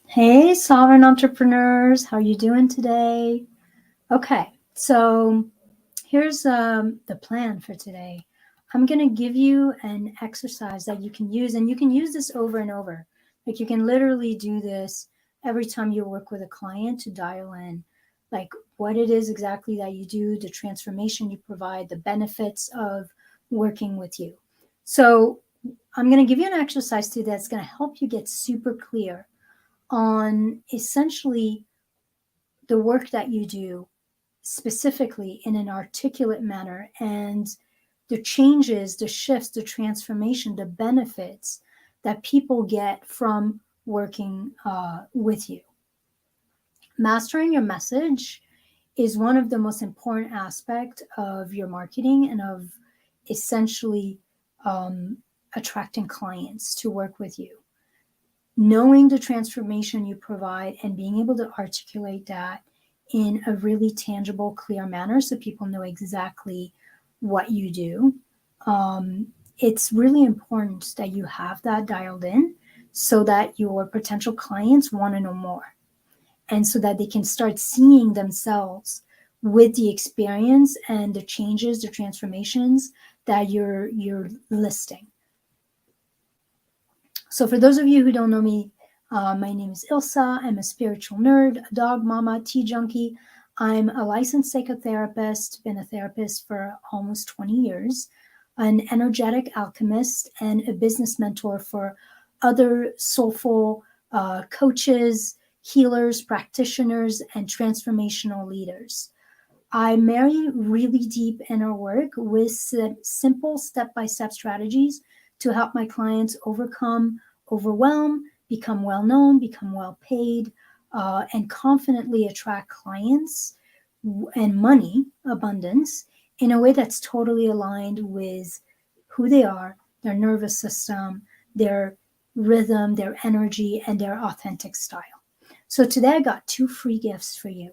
Hey, sovereign entrepreneurs, how you doing today? Okay, so here's the plan for today. I'm going to give you an exercise that you can use, and you can use this over and over. Like you can literally do this every time you work with a client to dial in, like what it is exactly that you do, the transformation you provide, the benefits of working with you. So I'm going to give you an exercise too that's going to help you get super clear on essentially the work that you do specifically in an articulate manner and the changes, the shifts, the transformation, the benefits that people get from working with you. Mastering your message is one of the most important aspects of your marketing and of essentially um, attracting clients to work with you. Knowing the transformation you provide and being able to articulate that in a really tangible, clear manner so people know exactly what you do. It's really important that you have that dialed in so that your potential clients want to know more and so that they can start seeing themselves with the experience and the changes, the transformations that you're listing. So for those of you who don't know me, my name is Ilsa. I'm a spiritual nerd, a dog mama, tea junkie. I'm a licensed psychotherapist, been a therapist for almost 20 years, an energetic alchemist, and a business mentor for other soulful coaches, healers, practitioners, and transformational leaders. I marry really deep inner work with simple step by step strategies to help my clients overcome overwhelm, become well known, become well paid, and confidently attract clients and money abundance in a way that's totally aligned with who they are, their nervous system, their rhythm, their energy, and their authentic style. So today I got two free gifts for you.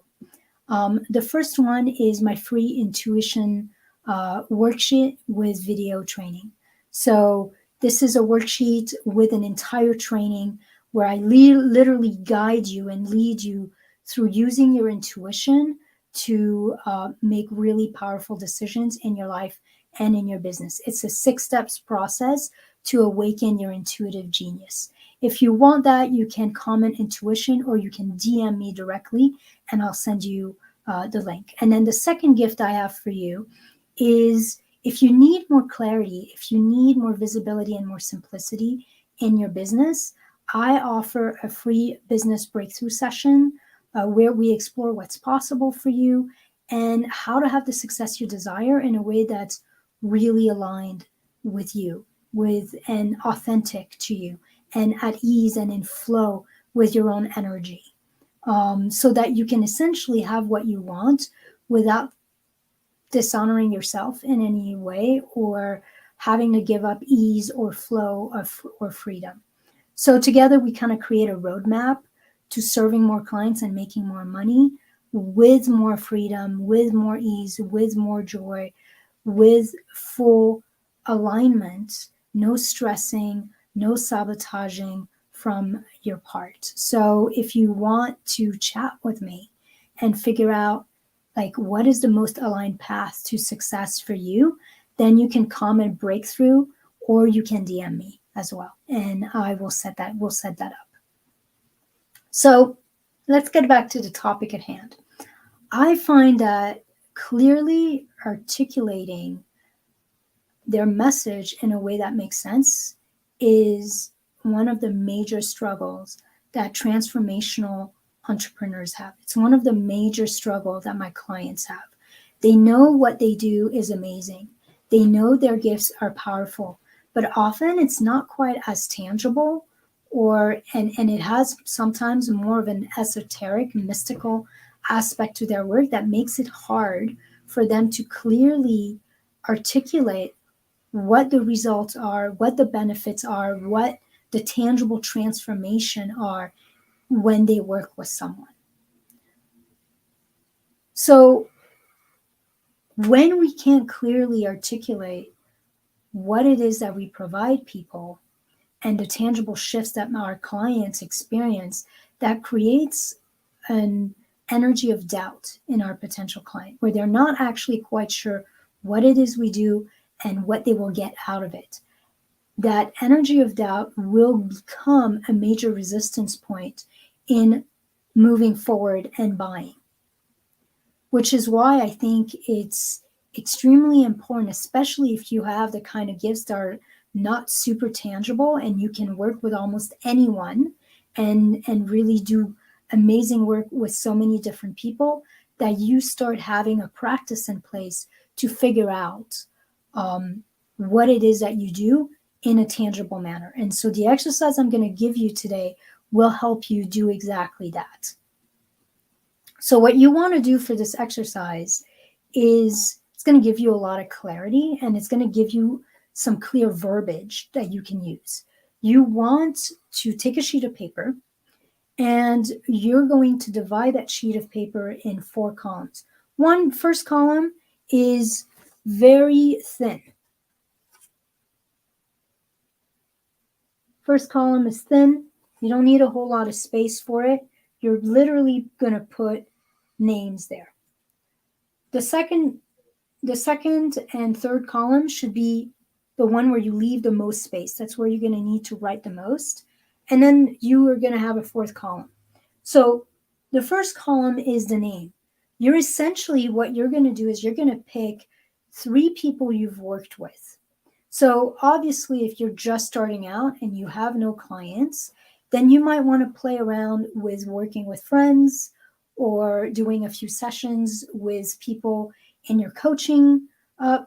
The first one is my free intuition worksheet with video training. So this is a worksheet with an entire training where I literally guide you and lead you through using your intuition to make really powerful decisions in your life and in your business. It's a 6 steps process to awaken your intuitive genius. If you want that, you can comment intuition or you can DM me directly and I'll send you the link. And then the second gift I have for you is if you need more clarity, if you need more visibility and more simplicity in your business, I offer a free business breakthrough session where we explore what's possible for you and how to have the success you desire in a way that's really aligned with you, with and authentic to you, and at ease and in flow with your own energy. So that you can essentially have what you want without dishonoring yourself in any way or having to give up ease or flow or freedom. So together we kind of create a roadmap to serving more clients and making more money with more freedom, with more ease, with more joy, with full alignment, no stressing, no sabotaging from your part. So if you want to chat with me and figure out like what is the most aligned path to success for you, then you can comment breakthrough or you can DM me as well. And we'll set that up. So let's get back to the topic at hand. I find that clearly articulating their message in a way that makes sense is one of the major struggles that transformational entrepreneurs have. It's one of the major struggles that my clients have. They know what they do is amazing. They know their gifts are powerful, but often it's not quite as tangible and it has sometimes more of an esoteric, mystical aspect to their work that makes it hard for them to clearly articulate what the results are, what the benefits are, what the tangible transformation are when they work with someone. So when we can't clearly articulate what it is that we provide people and the tangible shifts that our clients experience, that creates an energy of doubt in our potential client, where they're not actually quite sure what it is we do and what they will get out of it. That energy of doubt will become a major resistance point in moving forward and buying, which is why I think it's extremely important, especially if you have the kind of gifts that are not super tangible and you can work with almost anyone and really do amazing work with so many different people, that you start having a practice in place to figure out what it is that you do in a tangible manner. And so the exercise I'm going to give you today will help you do exactly that. So what you want to do for this exercise is, it's going to give you a lot of clarity, and it's going to give you some clear verbiage that you can use. You want to take a sheet of paper, and you're going to divide that sheet of paper in 4 columns. First column is very thin. First column is thin. You don't need a whole lot of space for it. You're literally going to put names there. The second and third column should be the one where you leave the most space. That's where you're going to need to write the most. And then you are going to have a 4th column. So the first column is the name. You're essentially, what you're going to do is you're going to pick 3 people you've worked with. So obviously, if you're just starting out and you have no clients, then you might want to play around with working with friends or doing a few sessions with people in your coaching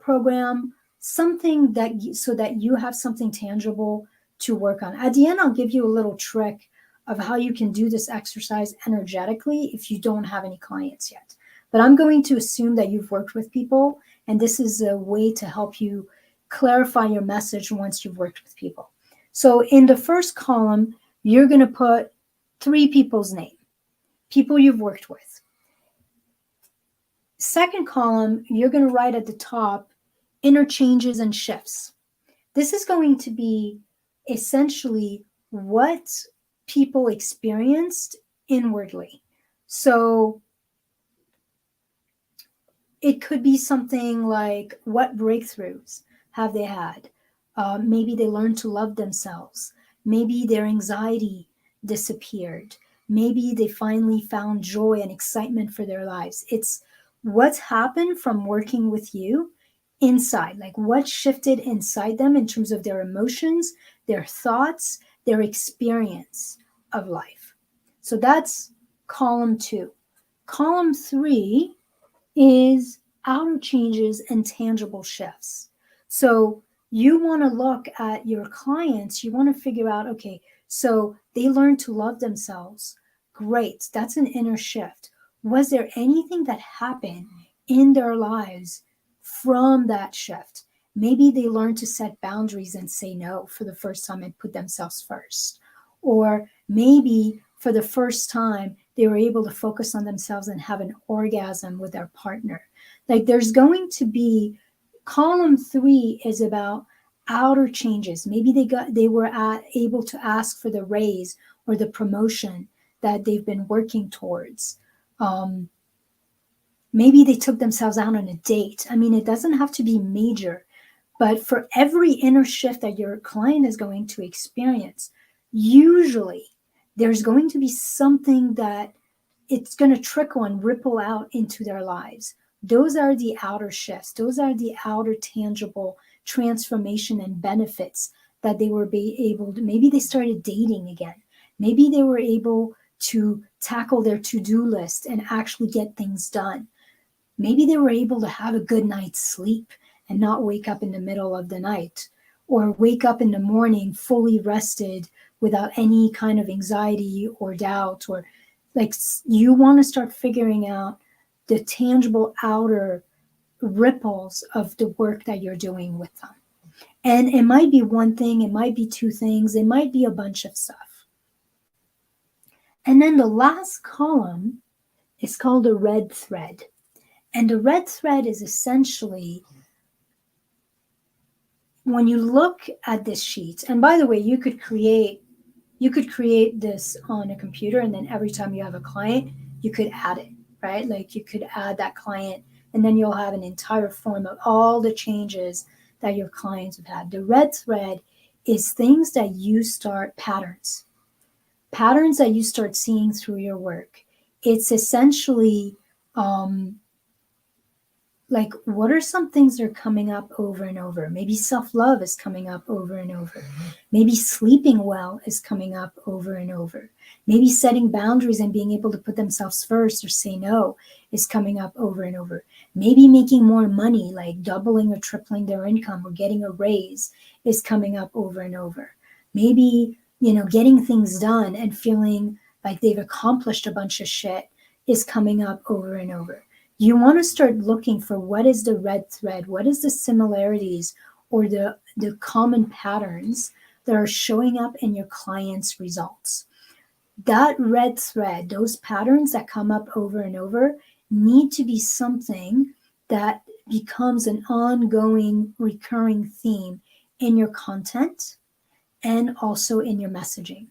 program, something that so that you have something tangible to work on. At the end, I'll give you a little trick of how you can do this exercise energetically if you don't have any clients yet. But I'm going to assume that you've worked with people, and this is a way to help you clarify your message once you've worked with people. So in the first column, you're going to put 3 people's name, people you've worked with. Second column, you're going to write at the top interchanges and shifts. This is going to be essentially what people experienced inwardly. So it could be something like, what breakthroughs have they had? Maybe they learned to love themselves. Maybe their anxiety disappeared. Maybe they finally found joy and excitement for their lives. It's what's happened from working with you inside, like what shifted inside them in terms of their emotions, their thoughts, their experience of life. So that's column 2. Column 3 is outer changes and tangible shifts. So you want to look at your clients, you want to figure out, okay, so they learned to love themselves. Great, that's an inner shift. Was there anything that happened in their lives from that shift? Maybe they learned to set boundaries and say no for the first time and put themselves first. Or maybe for the first time, they were able to focus on themselves and have an orgasm with their partner. Like, there's going to be, column 3 is about outer changes. Maybe they were able to ask for the raise or the promotion that they've been working towards. Maybe they took themselves out on a date. I mean, it doesn't have to be major, but for every inner shift that your client is going to experience, usually there's going to be something that it's going to trickle and ripple out into their lives. Those are the outer shifts. Those are the outer tangible transformation and benefits that they were able to. Maybe they started dating again. Maybe they were able to tackle their to-do list and actually get things done. Maybe they were able to have a good night's sleep and not wake up in the middle of the night, or wake up in the morning fully rested without any kind of anxiety or doubt. Or like, you want to start figuring out the tangible outer ripples of the work that you're doing with them. And it might be one thing, it might be 2 things, it might be a bunch of stuff. And then the last column is called a red thread. And the red thread is essentially when you look at this sheet, and by the way, you could create this on a computer, and then every time you have a client, you could add it, right? Like you could add that client, and then you'll have an entire form of all the changes that your clients have had. The red thread is things that you start, patterns that you start seeing through your work. It's essentially like, what are some things that are coming up over and over? Maybe self-love is coming up over and over. Maybe sleeping well is coming up over and over. Maybe setting boundaries and being able to put themselves first or say no is coming up over and over. Maybe making more money, like doubling or tripling their income or getting a raise, is coming up over and over. Maybe, getting things done and feeling like they've accomplished a bunch of shit is coming up over and over. You want to start looking for what is the red thread, what is the similarities or the common patterns that are showing up in your clients' results. That red thread, those patterns that come up over and over, need to be something that becomes an ongoing, recurring theme in your content and also in your messaging.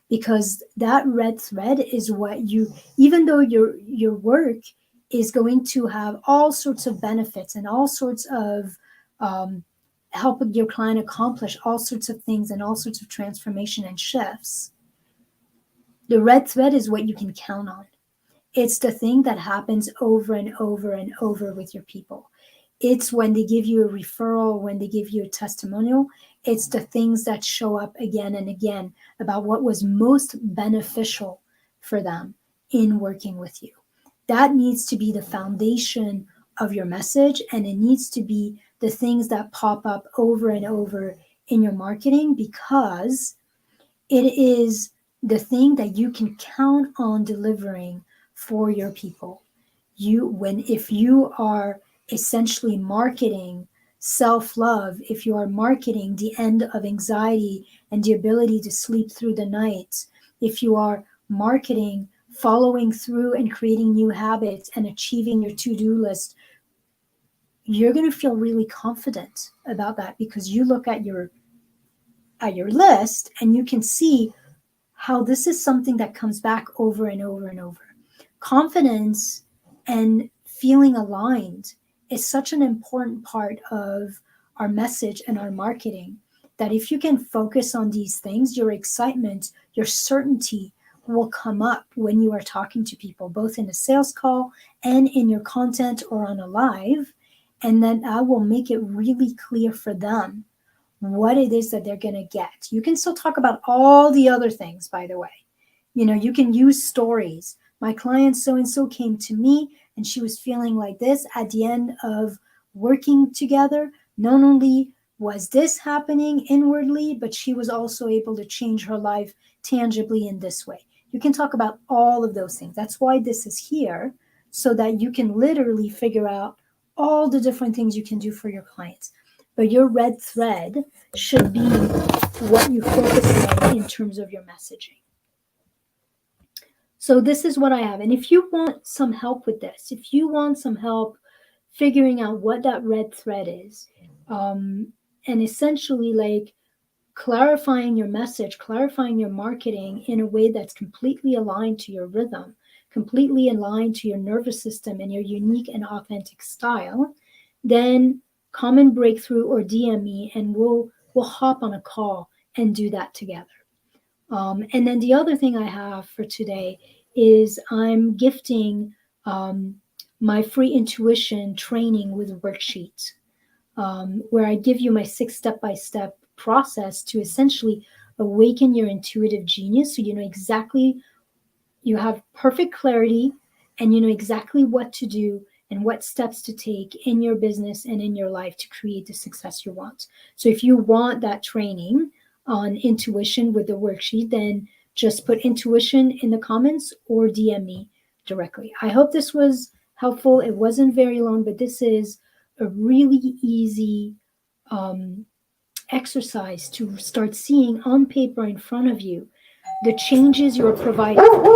Because that red thread is what even though your work is going to have all sorts of benefits and all sorts of help your client accomplish all sorts of things and all sorts of transformation and shifts, the red thread is what you can count on. It's the thing that happens over and over and over with your people. It's when they give you a referral, when they give you a testimonial, it's the things that show up again and again about what was most beneficial for them in working with you. That needs to be the foundation of your message, and it needs to be the things that pop up over and over in your marketing, because it is the thing that you can count on delivering for your people. If you are essentially marketing self-love, if you are marketing the end of anxiety and the ability to sleep through the night, if you are marketing following through and creating new habits and achieving your to-do list, you're going to feel really confident about that, because you look at your list and you can see how this is something that comes back over and over and over. Confidence and feeling aligned is such an important part of our message and our marketing, that if you can focus on these things, your excitement, your certainty will come up when you are talking to people, both in a sales call and in your content or on a live. And then that will make it really clear for them what it is that they're going to get. You can still talk about all the other things, by the way. You can use stories. My client so-and-so came to me and she was feeling like this at the end of working together. Not only was this happening inwardly, but she was also able to change her life tangibly in this way. You can talk about all of those things. That's why this is here, so that you can literally figure out all the different things you can do for your clients. But your red thread should be what you focus on in terms of your messaging. So this is what I have. And if you want some help with this, if you want some help figuring out what that red thread is, and essentially like clarifying your message, clarifying your marketing in a way that's completely aligned to your rhythm, completely aligned to your nervous system and your unique and authentic style, then comment breakthrough or DM me and we'll hop on a call and do that together. And then the other thing I have for today is I'm gifting my free intuition training with worksheets, where I give you my 6 step-by-step process to essentially awaken your intuitive genius, so you have perfect clarity and you know exactly what to do and what steps to take in your business and in your life to create the success you want. So if you want that training on intuition with the worksheet, then just put intuition in the comments or DM me directly. I hope this was helpful. It wasn't very long, but this is a really easy exercise to start seeing on paper in front of you the changes you're providing.